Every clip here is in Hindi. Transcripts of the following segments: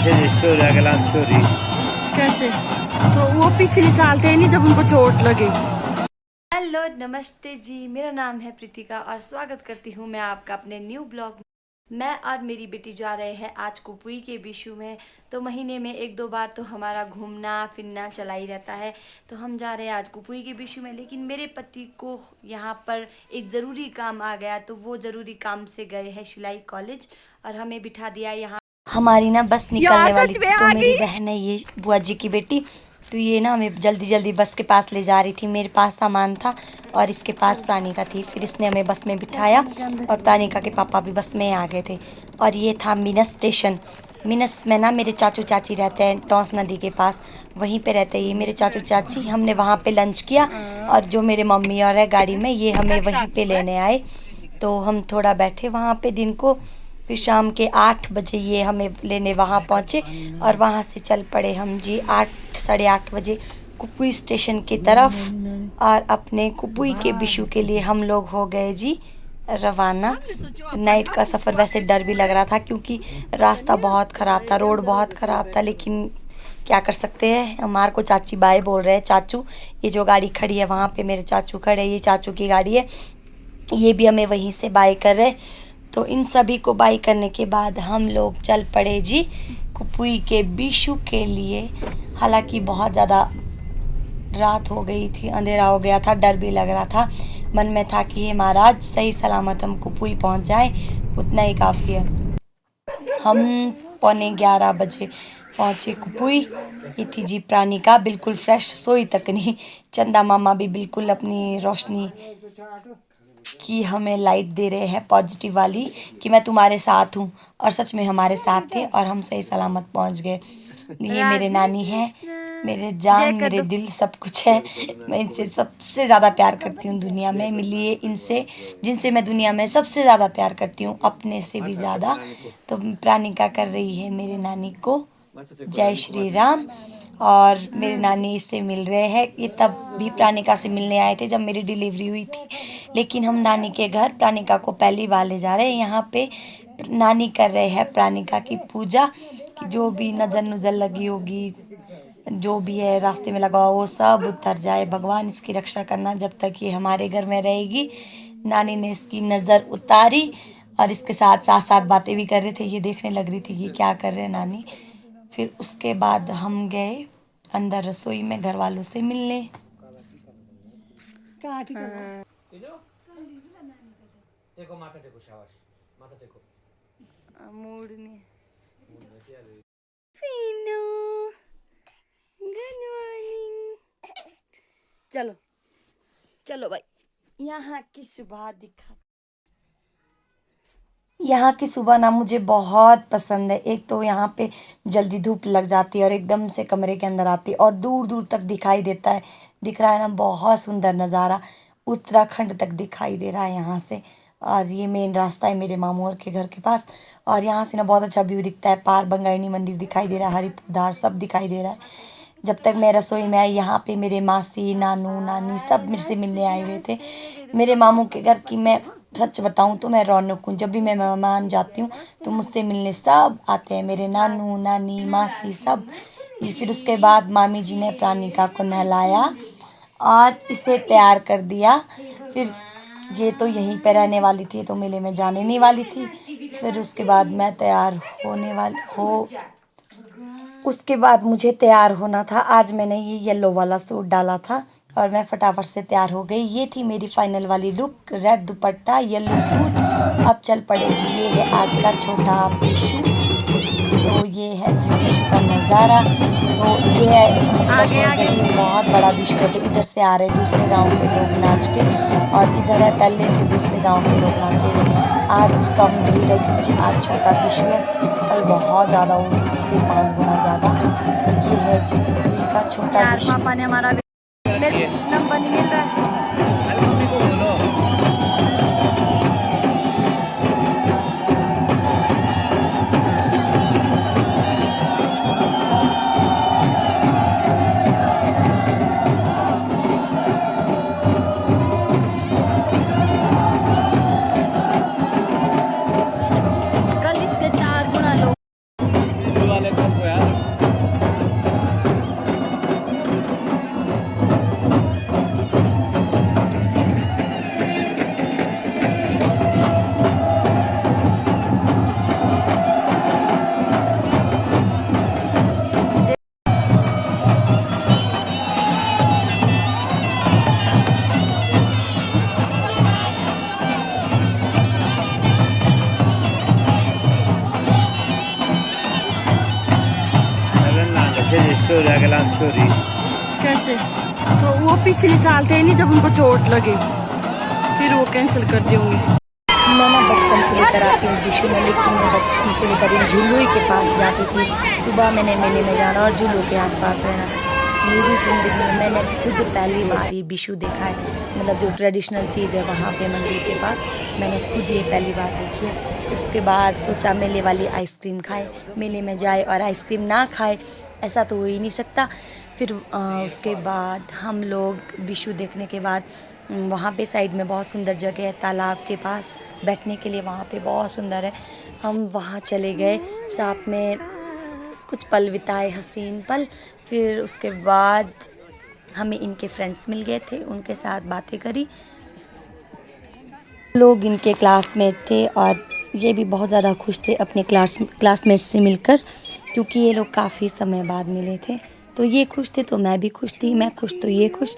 कैसे? तो वो पिछले साल थे नहीं जब उनको चोट लगी। हेलो नमस्ते जी, मेरा नाम है प्रीतिका और स्वागत करती हूँ मैं आपका अपने न्यू ब्लॉग में। मैं और मेरी बेटी जा रहे हैं आज कुपुई के बिशु में। तो महीने में एक दो बार तो हमारा घूमना फिरना चला ही रहता है। तो हम जा रहे हैं आज कुपुई के बिशु में, लेकिन मेरे पति को यहाँ पर एक ज़रूरी काम आ गया, तो वो ज़रूरी काम से गए हैं शिलाई कॉलेज और हमें बिठा दिया यहाँ। हमारी ना बस निकलने वाली थी, तो मेरी बहन है ये बुआ जी की बेटी, तो ये ना हमें जल्दी जल्दी बस के पास ले जा रही थी। मेरे पास सामान था और इसके पास प्राणिका थी, फिर इसने हमें बस में बिठाया और प्राणिका के पापा भी बस में आ गए थे। और ये था मिनस स्टेशन। मिनस में ना मेरे चाचू चाची रहते हैं, टॉस नदी के पास, वहीं पे रहते हैं ये मेरे चाचू चाची। हमने वहाँ पे लंच किया और जो मेरे मम्मी और है गाड़ी में, ये हमें वहीं पे लेने आए। तो हम थोड़ा बैठे वहाँ पे दिन को, फिर शाम के 8 बजे ये हमें लेने वहाँ पहुँचे और वहाँ से चल पड़े हम जी 8 साढ़े 8 बजे कुपुई स्टेशन की तरफ। और अपने कुपुई के बिशु के लिए हम लोग हो गए जी रवाना। नाइट का सफ़र वैसे डर भी लग रहा था क्योंकि रास्ता बहुत ख़राब था, रोड बहुत ख़राब था, लेकिन क्या कर सकते हैं। हमारे को चाची बाय बोल रहे हैं। चाचू, ये जो गाड़ी खड़ी है वहाँ पे मेरे चाचू खड़े, ये चाचू की गाड़ी है, ये भी हमें वहीं से बाय कर रहे। तो इन सभी को बाय करने के बाद हम लोग चल पड़े जी कुपुई के बिशु के लिए। हालांकि बहुत ज़्यादा रात हो गई थी, अंधेरा हो गया था, डर भी लग रहा था। मन में था कि हे महाराज सही सलामत हम कुपुई पहुंच जाए, उतना ही काफ़ी है। हम 11:15 बजे पहुँचे कुपुई। ये थी जी प्राणिका, बिल्कुल फ्रेश, सोई तक नहीं। चंदा मामा भी बिल्कुल अपनी रोशनी की हमें लाइट दे रहे हैं पॉजिटिव वाली कि मैं तुम्हारे साथ हूँ, और सच में हमारे साथ थे और हम सही सलामत पहुँच गए। ये मेरे नानी हैं, मेरे जान मेरे दिल सब कुछ है। मैं इनसे सबसे ज़्यादा प्यार करती हूँ दुनिया में। मिलिए इनसे जिनसे मैं दुनिया में सबसे ज़्यादा प्यार करती हूँ, अपने से भी ज़्यादा। तो प्राणिका कर रही है मेरे नानी को जय श्री राम, और मेरे नानी इससे मिल रहे हैं। ये तब भी प्राणिका से मिलने आए थे जब मेरी डिलीवरी हुई थी, लेकिन हम नानी के घर प्राणिका को पहली बार ले जा रहे हैं। यहाँ पे नानी कर रहे हैं प्राणिका की पूजा, कि जो भी नज़र नुज़र लगी होगी, जो भी है रास्ते में लगा हुआ, वो सब उतर जाए। भगवान इसकी रक्षा करना जब तक ये हमारे घर में रहेगी। नानी ने इसकी नज़र उतारी और इसके साथ साथ साथ बातें भी कर रहे थे। ये देखने लग रही थी कि क्या कर रहे हैं नानी। फिर उसके बाद हम गए अंदर रसोई में घर वालों से मिलने। मूड नहीं। Good morning. चलो चलो भाई, यहाँ की सुबह दिखा। यहाँ की सुबह ना मुझे बहुत पसंद है। एक तो यहाँ पे जल्दी धूप लग जाती है और एकदम से कमरे के अंदर आती है और दूर दूर तक दिखाई देता है, दिख रहा है ना, बहुत सुंदर नज़ारा उत्तराखंड तक दिखाई दे रहा है यहाँ से। और ये मेन रास्ता है मेरे मामू और के घर के पास, और यहाँ से ना बहुत अच्छा व्यू दिखता है। पार बंगाइनी मंदिर दिखाई दे रहा है, हरिपुर धार सब दिखाई दे रहा है। जब तक मैं रसोई में आई, यहाँ पे मेरे मासी नानू नानी सब मेरे से मिलने आए हुए थे। मेरे मामू के घर की मैं सच बताऊँ तो मैं रौनक हूँ। जब भी मैं मेहमान जाती हूँ तो मुझसे मिलने सब आते हैं, मेरे नानू नानी मासी सब। ये फिर उसके बाद मामी जी ने प्राणिका को नहलाया और इसे तैयार कर दिया। फिर ये तो यहीं पे रहने वाली थी, तो मेले में जाने नहीं वाली थी। फिर उसके बाद मैं तैयार होने वाली हो उसके बाद मुझे तैयार होना था। आज मैंने ये येलो वाला सूट डाला था और मैं फटाफट से तैयार हो गई। ये थी मेरी फाइनल वाली लुक, रेड दुपट्टा येलो सूट। अब चल पड़े जी, ये है आज का छोटा बिशु। तो ये है जी बिशु का नज़ारा। तो ये है मतलब जैसे बहुत बड़ा बिशु है, तो इधर से आ रहे दूसरे गांव के लोग नाच के, और इधर है पहले से दूसरे गांव के लोग नाचेंगे। आज कम भीड़ है क्योंकि आज छोटा बिशु है, कल बहुत ज़्यादा होगी, इसलिए 5 गुना ज़्यादा। ये है जी का छोटा बिशु। पापा ने हमारा नंबर नहीं मिल रहा है। कल इसके 4 गुना लोग कैंसिल हो जाएगा लाल चोरी? कैसे? तो वो पिछले साल थे नहीं जब उनको चोट लगी, फिर वो कैंसिल कर दिए होंगे। मैं ना बचपन से लेकर आती हूँ विशु में, लेकिन मैं बचपन से लेकर इन झूलों के पास जाती थी। सुबह मैंने मेले में जाना और झूलों के आसपास रहना। मेरी ज़िंदगी में मैंने खुद पहली बार ये विशु देखा है, मतलब जो ट्रेडिशनल चीज़ है वहाँ पे मंदिर के पास, मैंने खुद ये पहली बार देखी है। उसके बाद सोचा मेले वाली आइसक्रीम खाए, मेले में जाए और आइसक्रीम ना खाए, ऐसा तो हो ही नहीं सकता। फिर उसके बाद हम लोग विशु देखने के बाद वहाँ पे साइड में बहुत सुंदर जगह है, तालाब के पास बैठने के लिए, वहाँ पे बहुत सुंदर है। हम वहाँ चले गए, साथ में कुछ पल बिताए, हसीन पल। फिर उसके बाद हमें इनके फ्रेंड्स मिल गए थे, उनके साथ बातें करी। लोग इनके क्लासमेट थे और ये भी बहुत ज़्यादा खुश थे अपने क्लासमेट से मिलकर, क्योंकि ये लोग काफ़ी समय बाद मिले थे। तो ये खुश थे तो मैं भी खुश थी, मैं खुश तो ये खुश।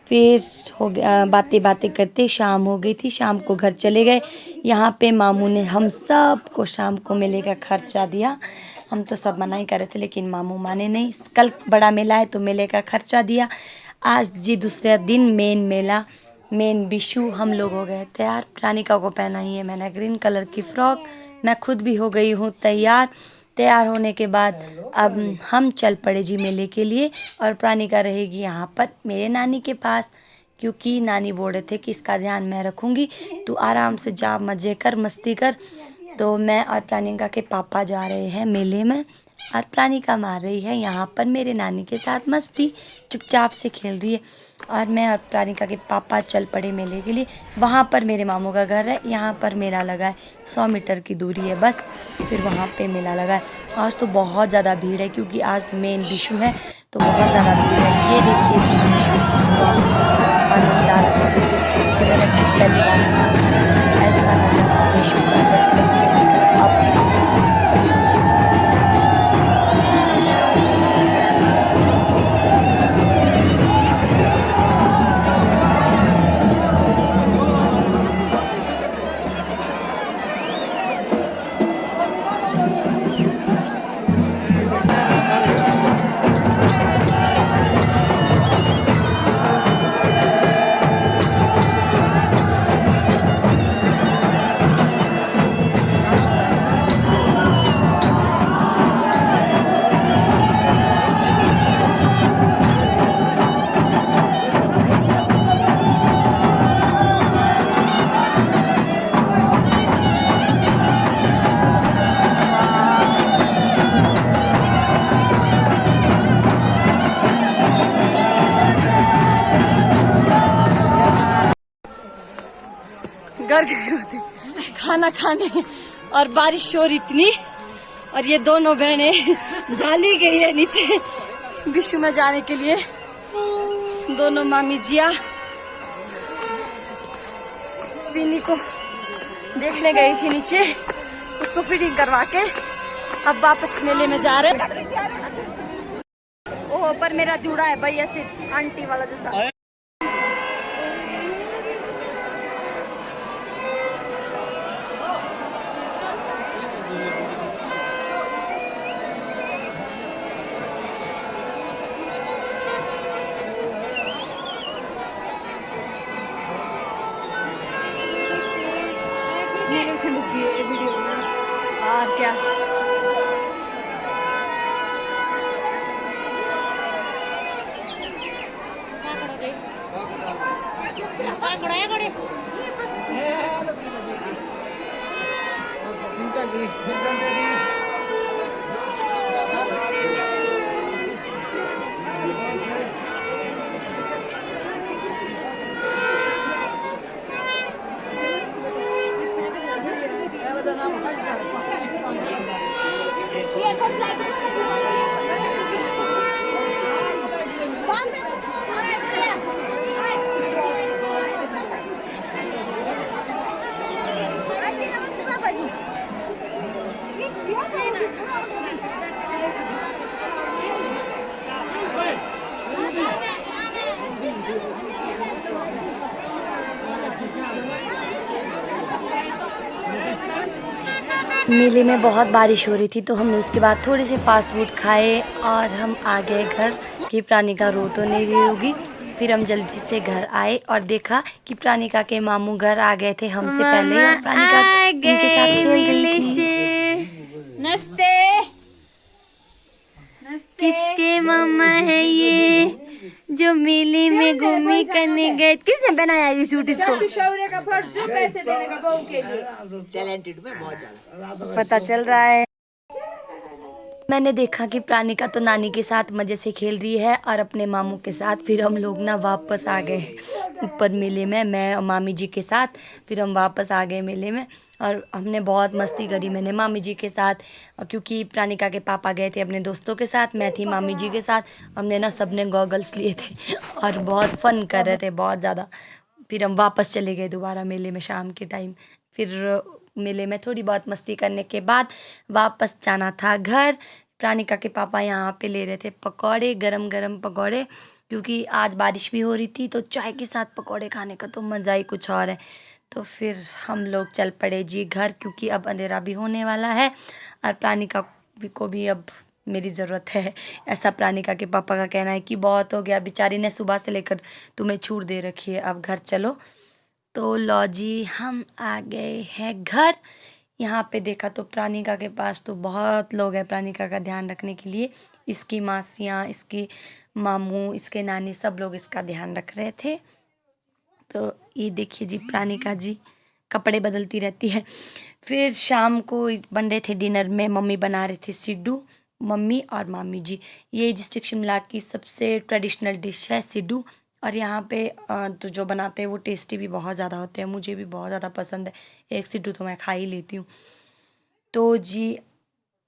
फिर हो गया, बातें बातें करते शाम हो गई थी, शाम को घर चले गए। यहाँ पे मामू ने हम सब को शाम को मेले का खर्चा दिया। हम तो सब मना ही कर रहे थे, लेकिन मामू माने नहीं। कल बड़ा मेला है तो मेले का खर्चा दिया। आज जी दूसरा दिन मेन विशु। हम लोग हो गए तैयार। प्राणिका को पहना ही है मैंने ग्रीन कलर की फ्रॉक, मैं खुद भी हो गई हूँ तैयार। तैयार होने के बाद अब हम चल पड़े जी मेले के लिए, और प्राणिका रहेगी यहाँ पर मेरे नानी के पास, क्योंकि नानी बोल रहे थे कि इसका ध्यान मैं रखूँगी, तू आराम से जा, मज़े कर, मस्ती कर। तो मैं और प्राणिका के पापा जा रहे हैं मेले में, और प्राणिका मार रही है यहाँ पर मेरे नानी के साथ मस्ती, चुपचाप से खेल रही है। और मैं और प्राणिका के पापा चल पड़े मेले के लिए। वहाँ पर मेरे मामू का घर है, यहाँ पर मेला लगा है, 100 मीटर की दूरी है बस, फिर वहाँ पे मेला लगा है। आज तो बहुत ज़्यादा भीड़ है, क्योंकि आज मेन विशु है तो बहुत ज़्यादा भीड़ है। ये देखिए ऐसा नज़ारा विशु का बचपन से लेकर अब। घर गए होते खाना खाने, और बारिश हो रही इतनी, और ये दोनों बहनें झाली गई है नीचे विशु में जाने के लिए। दोनों मामी जिया पीनी को देखने गई थी नीचे, उसको फिटिंग करवा के अब वापस मेले में जा रहे। ओह पर मेरा जूड़ा है भाई, ऐसे आंटी वाला जैसा। वीडियो और क्या मेले में बहुत बारिश हो रही थी तो हमने उसके बाद थोड़े से फास्ट फूड खाए और हम आ गए घर कि प्राणिका रो तो नहीं रही होगी। फिर हम जल्दी से घर आए और देखा कि प्राणिका के मामू घर आ गए थे हमसे पहले ही और प्राणिका उनके साथ खेल रही थी। नमस्ते। किसके मामा है ये जो मेले में घूमी करने गए? किसने बनाया ये सूट इसको? का फर्ज जो पैसे देने का बहू के लिए टैलेंटेड में बहुत ज्यादा पता चल रहा है। मैंने देखा कि प्राणिका तो नानी के साथ मज़े से खेल रही है और अपने मामू के साथ। फिर हम लोग ना वापस आ गए ऊपर मेले में, मैं और मामी जी के साथ। फिर हम वापस आ गए मेले में और हमने बहुत मस्ती करी मैंने मामी जी के साथ, क्योंकि प्राणिका के पापा गए थे अपने दोस्तों के साथ, मैं थी मामी जी के साथ। हमने ना सबने गॉगल्स लिए थे और बहुत फन कर रहे थे बहुत ज़्यादा। फिर हम वापस चले गए दोबारा मेले में शाम के टाइम। फिर मेले में थोड़ी बहुत मस्ती करने के बाद वापस जाना था घर। प्राणिका के पापा यहाँ पे ले रहे थे पकौड़े, गरम गरम पकौड़े, क्योंकि आज बारिश भी हो रही थी तो चाय के साथ पकौड़े खाने का तो मज़ा ही कुछ और है। तो फिर हम लोग चल पड़े जी घर, क्योंकि अब अंधेरा भी होने वाला है और प्राणिका को भी अब मेरी ज़रूरत है, ऐसा प्राणिका के पापा का कहना है कि बहुत हो गया, बेचारी ने सुबह से लेकर तुम्हें छूट दे रखी है, अब घर चलो। तो लो जी हम आ गए हैं घर। यहाँ पे देखा तो प्राणिका के पास तो बहुत लोग हैं प्राणिका का ध्यान रखने के लिए। इसकी मासियाँ, इसकी मामू, इसके नानी, सब लोग इसका ध्यान रख रहे थे। तो ये देखिए जी प्राणिका जी कपड़े बदलती रहती है। फिर शाम को बन रहे थे डिनर में, मम्मी बना रही थी सिड्डू, मम्मी और मामी जी। ये डिस्ट्रिक्ट शिमला की सबसे ट्रेडिशनल डिश है सिड्डू। और यहाँ पे तो जो बनाते हैं वो टेस्टी भी बहुत ज़्यादा होते हैं, मुझे भी बहुत ज़्यादा पसंद है। एक सिड्डू तो मैं खा ही लेती हूँ। तो जी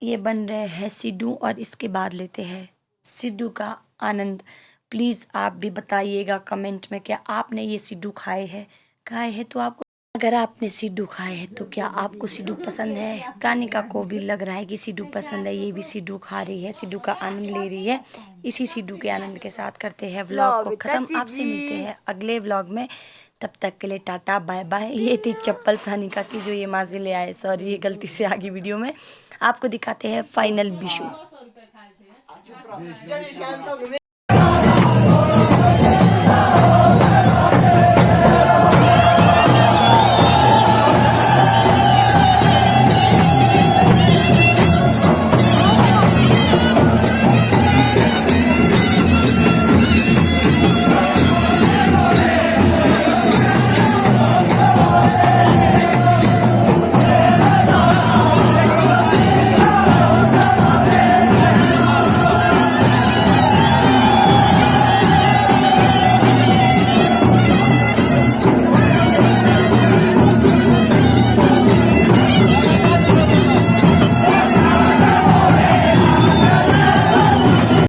ये बन रहे हैं सिड्डू और इसके बाद लेते हैं सिड्डू का आनंद। प्लीज़ आप भी बताइएगा कमेंट में क्या आपने ये सिड्डू खाए हैं तो आपको, अगर आपने सिड्डू खाए हैं तो क्या आपको सिड्डू पसंद है? प्राणिका को भी लग रहा है कि सिड्डू पसंद है, ये भी सिड्डू खा रही है, सिड्डू का आनंद ले रही है। इसी सिड्डू के आनंद के साथ करते हैं व्लॉग को ख़त्म। आपसे मिलते हैं अगले व्लॉग में, तब तक के लिए टाटा बाय बाय। ये थी चप्पल प्राणिका की जो ये माँ से ले आए, सॉरी ये गलती से आ गई वीडियो में। आपको दिखाते हैं फाइनल विशु।